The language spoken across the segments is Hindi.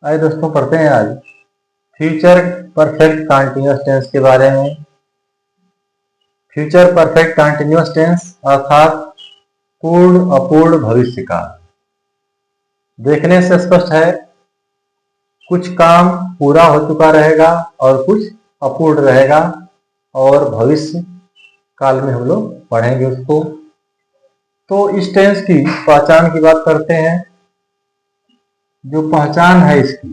आइए दोस्तों, पढ़ते हैं आज फ्यूचर परफेक्ट कंटीन्यूअस टेंस के बारे में। फ्यूचर परफेक्ट कंटीन्यूअस टेंस अर्थात पूर्ण अपूर्ण भविष्य काल। देखने से स्पष्ट है, कुछ काम पूरा हो चुका रहेगा और कुछ अपूर्ण रहेगा, और भविष्य काल में हम लोग पढ़ेंगे उसको। तो इस टेंस की पहचान की बात करते हैं। जो पहचान है इसकी,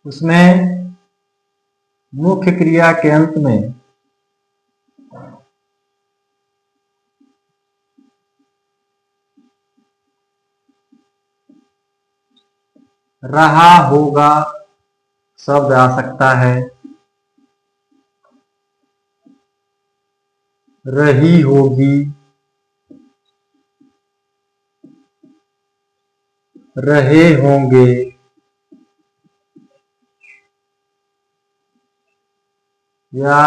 उसमें मुख्य क्रिया के अंत में रहा होगा शब्द आ सकता है, रही होगी, रहे होंगे, या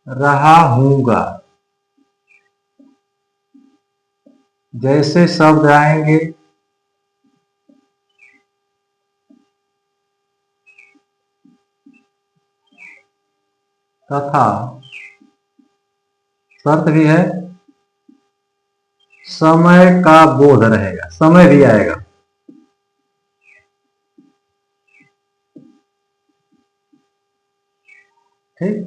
रहा हूंगा जैसे शब्द आएंगे तथा शर्त भी है, समय का बोध रहेगा, समय भी आएगा। ठीक,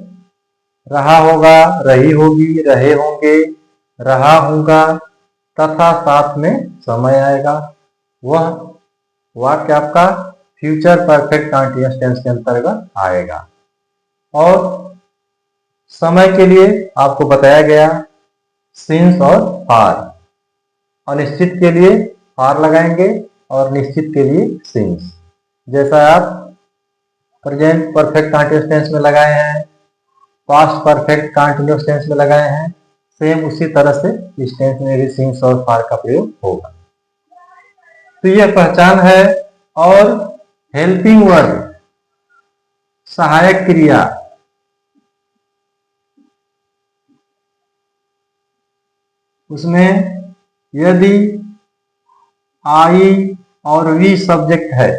रहा होगा, रही होगी, रहे होंगे, रहा होगा तथा साथ में समय आएगा। वह वाक्य आपका फ्यूचर परफेक्ट कंटीन्यूअस टेंस के अंतर्गत आएगा। और समय के लिए आपको बताया गया सिंस और फार। अनिश्चित के लिए फार लगाएंगे और निश्चित के लिए सिंस। जैसा आप प्रेजेंट परफेक्ट कंटीन्यूअस टेंस में लगाए हैं, पास्ट परफेक्ट कंटीन्यूअस टेंस में लगाए हैं, सेम उसी तरह से इस टेंस में भी सिंस और फार का प्रयोग होगा। तो यह पहचान है। और हेल्पिंग वर्ब, सहायक क्रिया, उसमें यदि आई और वी सब्जेक्ट है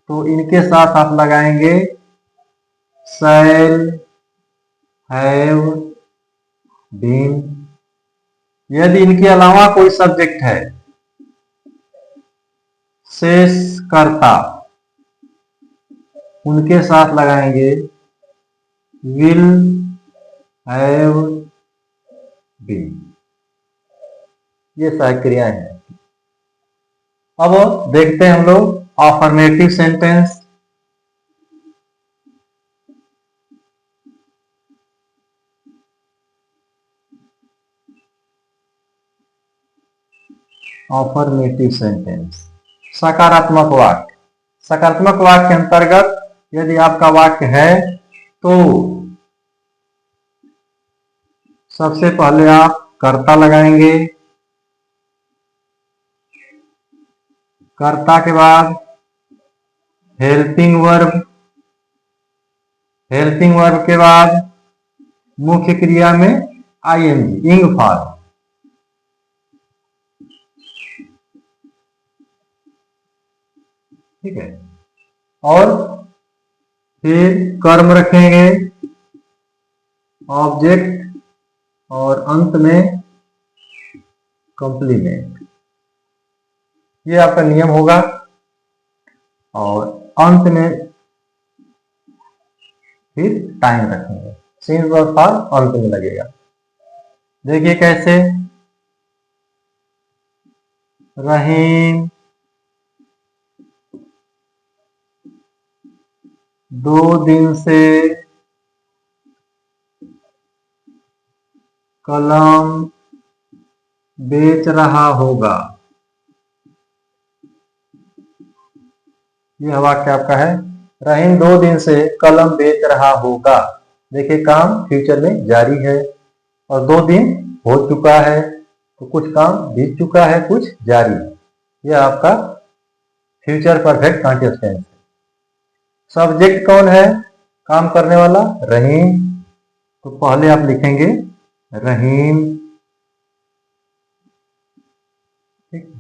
तो इनके साथ आप लगाएंगे शैल, हैव, बीन। यदि इनके अलावा कोई सब्जेक्ट है, शेष कर्ता, उनके साथ लगाएंगे विल, हैव, बीन। ये सहायक क्रियाएं हैं। अब देखते हैं हम लोग अफर्मेटिव सेंटेंस। अफर्मेटिव सेंटेंस, सकारात्मक वाक्य। सकारात्मक वाक्य के अंतर्गत यदि आपका वाक्य है तो सबसे पहले आप कर्ता लगाएंगे, कर्ता के बाद हेल्पिंग वर्ब, हेल्पिंग वर्ब के बाद मुख्य क्रिया में आईएनजी, इंग फॉर्म। ठीक है, और फिर कर्म रखेंगे, ऑब्जेक्ट, और अंत में कंप्लीमेंट। ये आपका नियम होगा। और अंत में फिर टाइम रखेंगे, सिंस और फॉर अंत में लगेगा। देखिए कैसे, रहीम 2 दिन से कलम बेच रहा होगा। यह वाक्य आपका है, रहीम 2 दिन से कलम बेच रहा होगा। देखिए काम फ्यूचर में जारी है और 2 दिन हो चुका है, तो कुछ काम बीत चुका है, कुछ जारी है। यह आपका फ्यूचर परफेक्ट कंटीन्यूअस टेंस है। सब्जेक्ट कौन है, काम करने वाला रहीम, तो पहले आप लिखेंगे रहीम ठीक।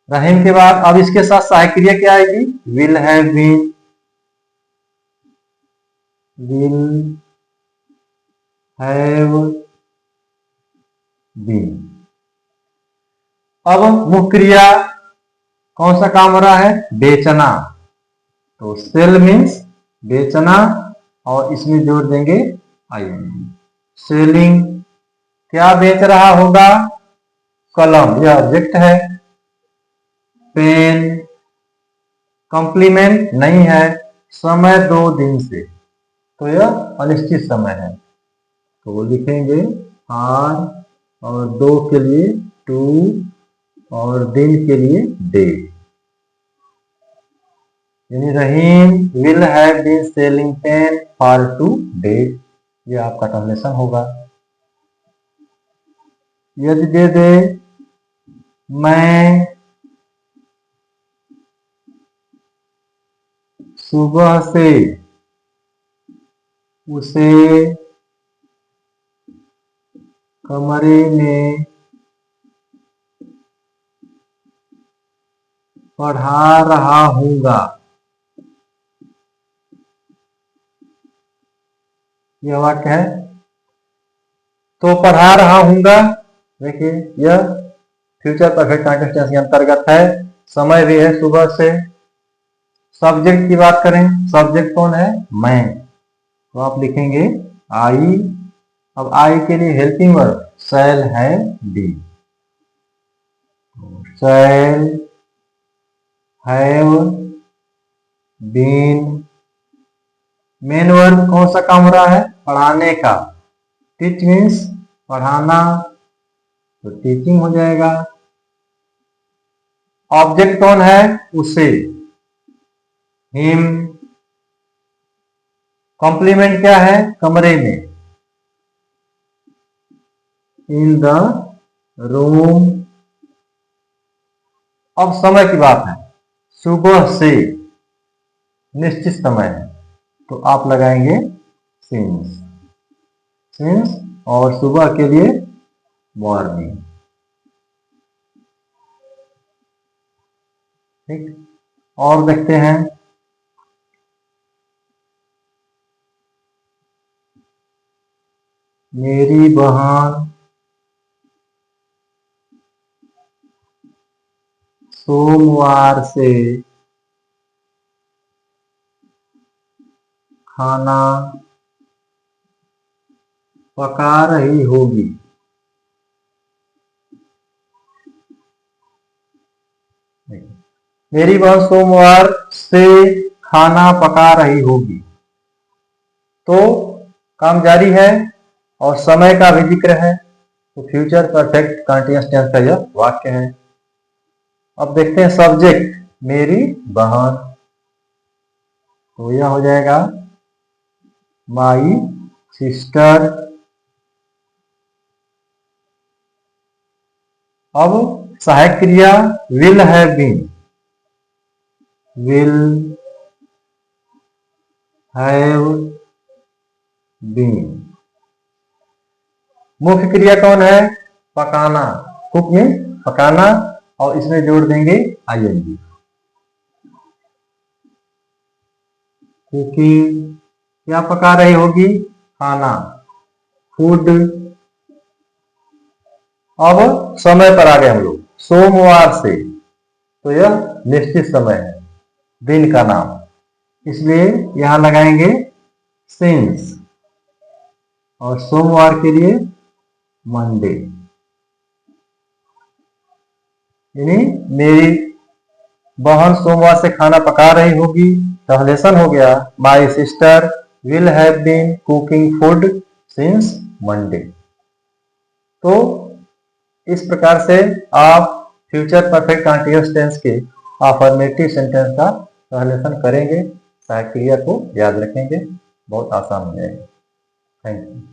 रहीम के बाद अब इसके साथ सहायक क्रिया क्या आएगी? Will have been, will have been. अब मुख्य क्रिया कौन सा काम हो रहा है? बेचना। तो सेल मीन्स बेचना और इसमें जोड़ देंगे आईएनजी। सेलिंग, क्या बेच रहा होगा? कलम, यह ऑब्जेक्ट है। पेन, कॉम्प्लीमेंट नहीं है। समय 2 दिन से, तो यह अनिश्चित समय है, तो वो लिखेंगे आर, और 2 के लिए 2, और दिन के लिए डे। यानी Rahim will have been selling pen for 2 days, ये आपका ट्रांसलेशन होगा। यदि दे दे मैं सुबह से उसे कमरे में पढ़ा रहा हूँगा, यह वाक्य है। तो पढ़ा रहा हूँगा, देखिए यह फ्यूचर परफेक्ट कंटीन्यूअस के अंतर्गत है। समय भी है सुबह से। सब्जेक्ट की बात करें, सब्जेक्ट कौन है? मैं, तो आप लिखेंगे आई। अब आई के लिए helping verb shall have been, shall have been. Main verb कौन सा काम हो रहा है? पढ़ाने का। टीच मीन्स पढ़ाना, तो टीचिंग हो जाएगा। ऑब्जेक्ट कौन है? उसे, हिम। कॉम्प्लीमेंट क्या है? कमरे में, इन द रूम। अब समय की बात है, सुबह से, निश्चित समय है, तो आप लगाएंगे सिंस, सिंस, और सुबह के लिए मॉर्निंग। ठीक, और देखते हैं। मेरी बहन सोमवार से खाना पका रही होगी। मेरी बहन सोमवार से खाना पका रही होगी, तो काम जारी है और समय का भी जिक्र है, तो फ्यूचर परफेक्ट कंटीन्यूअस टेंस का यह वाक्य है। अब देखते हैं सब्जेक्ट, मेरी बहन, तो यह हो जाएगा माई सिस्टर। अब सहायक क्रिया will have been, will have been. मुख्य क्रिया कौन है? पकाना, कुक में पकाना, और इसमें जोड़ देंगे आईएनजी। कुकिंग, क्या पका रही होगी? खाना, फूड। अब समय पर आ गए हम लोग, सोमवार से, तो यह निश्चित समय है, दिन का नाम, इसलिए यहां लगाएंगे सिंस, और सोमवार के लिए मंडे। यानी मेरी बहन सोमवार से खाना पका रही होगी, ट्रांसलेशन हो गया my sister will have been cooking food since Monday. तो इस प्रकार से आप फ्यूचर परफेक्ट कंटीन्यूअस टेंस के अफर्मेटिव सेंटेंस का ट्रांसलेशन करेंगे, सहायक क्रिया को याद रखेंगे, बहुत आसान हो जाएगा। Thank you.